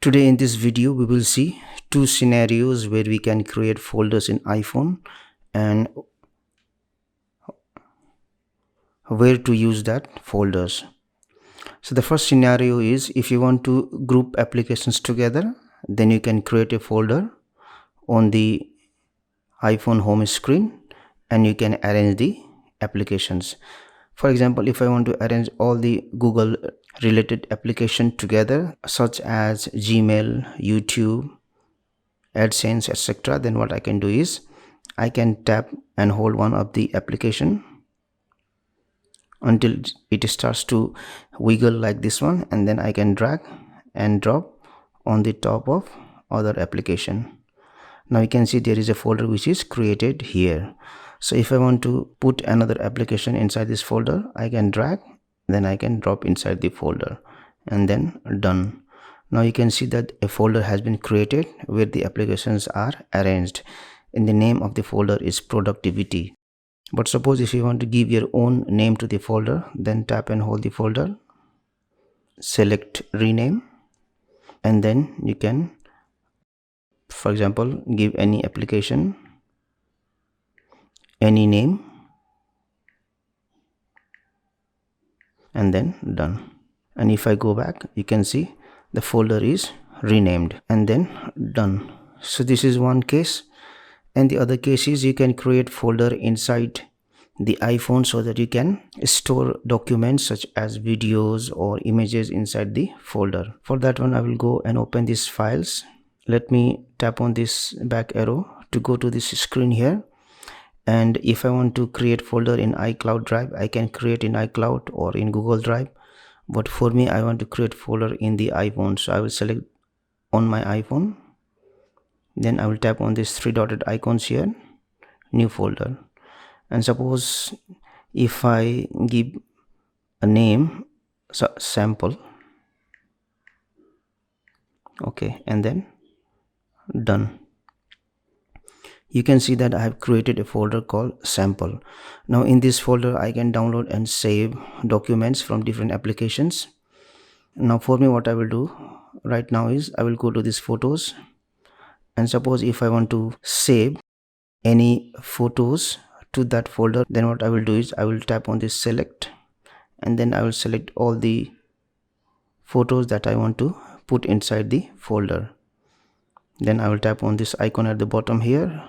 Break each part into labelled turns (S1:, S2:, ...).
S1: Today in this video we will see two scenarios where we can create folders in iPhone and where to use that folders. So the first scenario is if you want to group applications together, then you can create a folder on the iPhone home screen and you can arrange the applications. For example, if I want to arrange all the Google related application together, such as Gmail, YouTube, AdSense, etc., then what I can do is I can tap and hold one of the application until it starts to wiggle like this one, and then I can drag and drop on the top of other application. Now you can see there is a folder which is created here. So if I want to put another application inside this folder, I can drag, then I can drop inside the folder and then done. Now you can see that a folder has been created where the applications are arranged, and the name of the folder is productivity. But suppose if you want to give your own name to the folder, then tap and hold the folder, select rename, and then you can, for example, give any application any name and then done. And if I go back, you can see the folder is renamed and then done. So this is one case, and the other case is you can create folder inside the iPhone so that you can store documents such as videos or images inside the folder. For that one, I will go and open these files. Let me tap on this back arrow to go to this screen here. And if I want to create folder in iCloud Drive, I can create in iCloud or in Google Drive. But for me, I want to create folder in the iPhone. So I will select on my iPhone. Then I will tap on these three dotted icons here, new folder. And suppose if I give a name, so sample, okay, and then done. You can see that I have created a folder called sample. Now in this folder I can download and save documents from different applications. Now for me, what I will do right now is I will go to these photos, and suppose if I want to save any photos to that folder, then what I will do is I will tap on this select, and then I will select all the photos that I want to put inside the folder. Then I will tap on this icon at the bottom here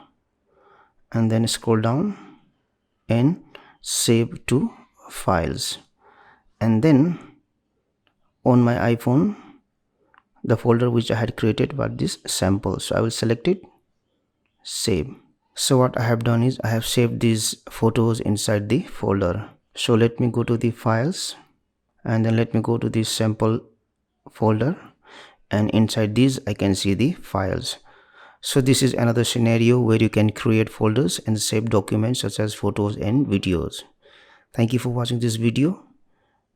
S1: and then scroll down and save to files. And then on my iPhone, the folder which I had created was this sample, so I will select it, save. So what I have done is I have saved these photos inside the folder. So let me go to the files and then let me go to this sample folder, and inside these I can see the files. So this is another scenario where you can create folders and save documents such as photos and videos. Thank you for watching this video.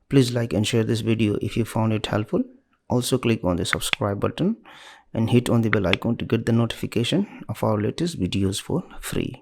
S1: Please like and share this video if you found it helpful. Also click on the subscribe button and hit on the bell icon to get the notification of our latest videos for free.